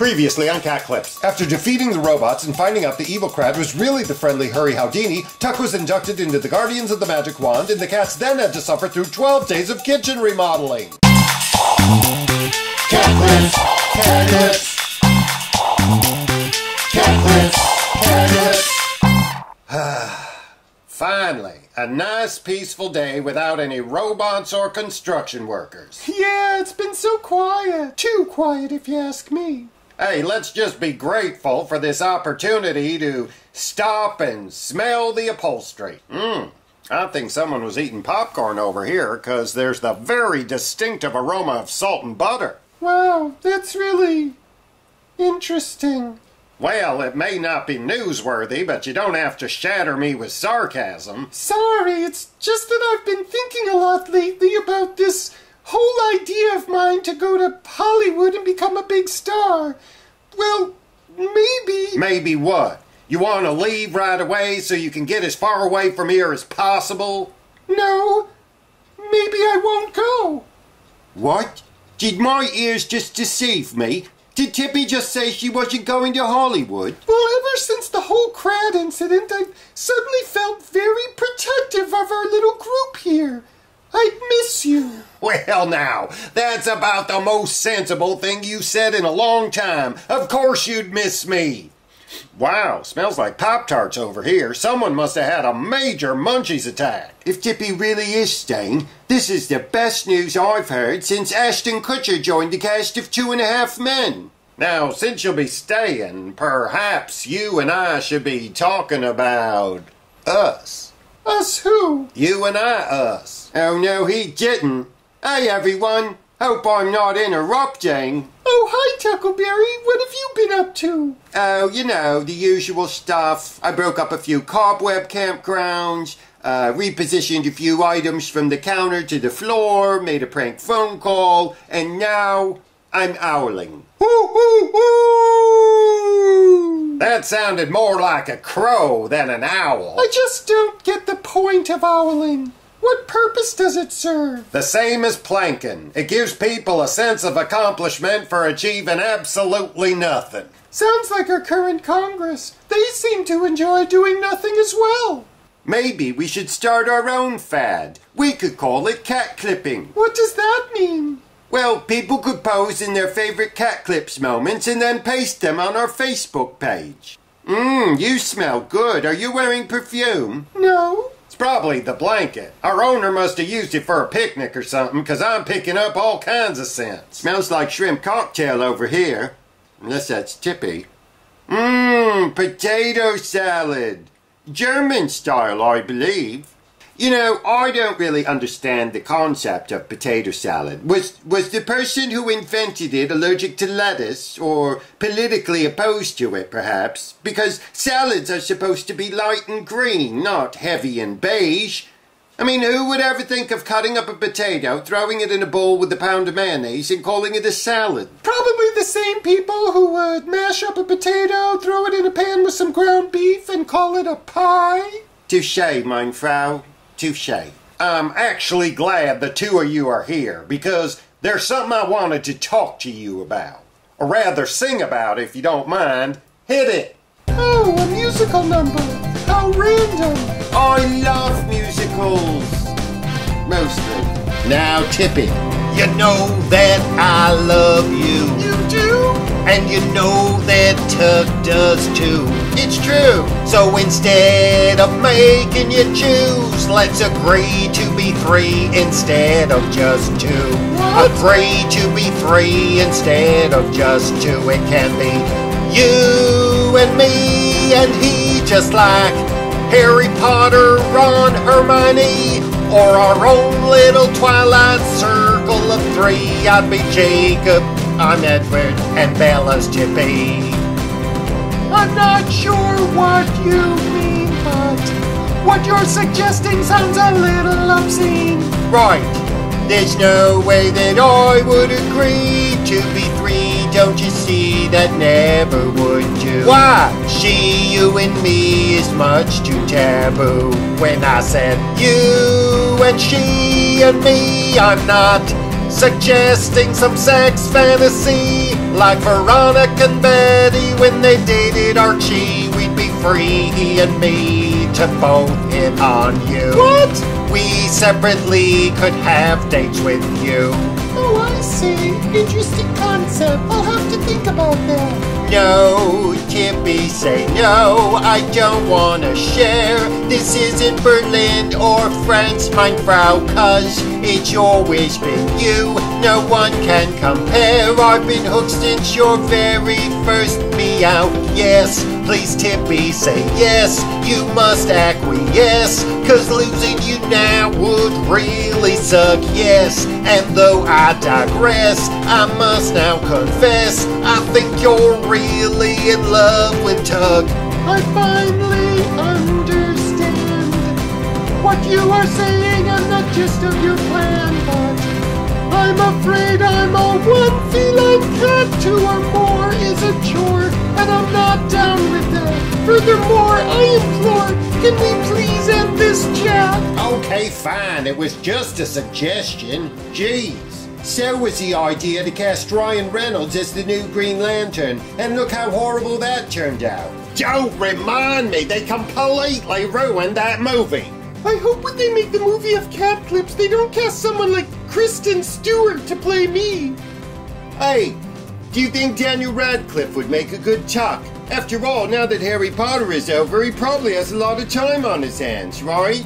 Previously on Cat Clips. After defeating the robots and finding out the evil crab was really the friendly Hurry Houdini, Tuck was inducted into the Guardians of the Magic Wand, and the cats then had to suffer through 12 days of kitchen remodeling. Cat Clips! Cat Clips! Cat Clips! Cat Clips! Finally, a nice peaceful day without any robots or construction workers. Yeah, it's been so quiet. Too quiet if you ask me. Hey, let's just be grateful for this opportunity to stop and smell the upholstery. I think someone was eating popcorn over here because there's the very distinctive aroma of salt and butter. Wow, that's really interesting. Well, it may not be newsworthy, but you don't have to shatter me with sarcasm. Sorry, it's just that I've been thinking a lot lately about this whole idea of mine to go to Hollywood and become a big star. Well, maybe... Maybe what? You want to leave right away so you can get as far away from here as possible? No, maybe I won't go. What? Did my ears just deceive me? Did Tipi just say she wasn't going to Hollywood? Well, ever since the whole crowd incident, I've suddenly felt very protective of our little group here. I miss you. Well now, that's about the most sensible thing you said in a long time. Of course you'd miss me. Wow, smells like Pop-Tarts over here. Someone must have had a major munchies attack. If Tipi really is staying, this is the best news I've heard since Ashton Kutcher joined the cast of 2.5 Men. Now, since you'll be staying, perhaps you and I should be talking about us. Us who? You and us. Oh no, he didn't. Hey everyone, hope I'm not interrupting. Oh, hi Tuckleberry, what have you been up to? Oh, you know, the usual stuff. I broke up a few cobweb campgrounds, repositioned a few items from the counter to the floor, made a prank phone call, and now I'm owling. That sounded more like a crow than an owl. I just don't get the point of owling. What purpose does it serve? The same as planking. It gives people a sense of accomplishment for achieving absolutely nothing. Sounds like our current Congress. They seem to enjoy doing nothing as well. Maybe we should start our own fad. We could call it cat clipping. What does that mean? Well, people could pose in their favorite cat clips moments and then paste them on our Facebook page. You smell good. Are you wearing perfume? No. It's probably the blanket. Our owner must have used it for a picnic or something, because I'm picking up all kinds of scents. Smells like shrimp cocktail over here. Unless that's Tipi. Potato salad. German style, I believe. You know, I don't really understand the concept of potato salad. Was the person who invented it allergic to lettuce, or politically opposed to it, perhaps? Because salads are supposed to be light and green, not heavy and beige. I mean, who would ever think of cutting up a potato, throwing it in a bowl with a pound of mayonnaise, and calling it a salad? Probably the same people who would mash up a potato, throw it in a pan with some ground beef, and call it a pie. Touché, mein Frau. Touché. I'm actually glad the two of you are here, because there's something I wanted to talk to you about. Or rather, sing about, if you don't mind. Hit it! Oh, a musical number. How random. I love musicals. Mostly. Now, Tipi, you know that I love you. You do? And you know that Tuck does too. It's true. So instead of making you choose, let's agree to be 3 instead of just 2. What? Agree to be 3 instead of just 2. It can be you and me and he, just like Harry Potter, Ron, Hermione, or our own little Twilight Circle of 3. I'd be Jacob, I'm Edward, and Bella's Tipi. I'm not sure what you mean, but what you're suggesting sounds a little obscene. Right. There's no way that I would agree to be 3. Don't you see, that never would do. Why? She, you, and me is much too taboo. When I said you and she and me, I'm not suggesting some sex fantasy, like Veronica and Betty when they dated Archie. We'd be free, he and me, to both hit on you. What? We separately could have dates with you. Oh, I see. Interesting concept. I'll have to think about that. No, Tipi, say no, I don't wanna share. This isn't Berlin or France, mein Frau, cause it's always been you. No one can compare. I've been hooked since your very first meow. Yes, please Tipi, say yes. You must acquiesce, cause losing you now would really suck, yes. And though I digress, I must now confess, I think you're really in love with Tug. I finally understand what you are saying and the gist of your plan, but I'm afraid I'm a one feline cat. 2 or more is a chore, and I'm not down with that. Furthermore, I implore, can we please end this chat? Okay, fine, it was just a suggestion. Jeez. So was the idea to cast Ryan Reynolds as the new Green Lantern, and look how horrible that turned out. Don't remind me, they completely ruined that movie. I hope when they make the movie of cat clips, they don't cast someone like Kristen Stewart to play me. Hey, do you think Daniel Radcliffe would make a good Chuck? After all, now that Harry Potter is over, he probably has a lot of time on his hands, right?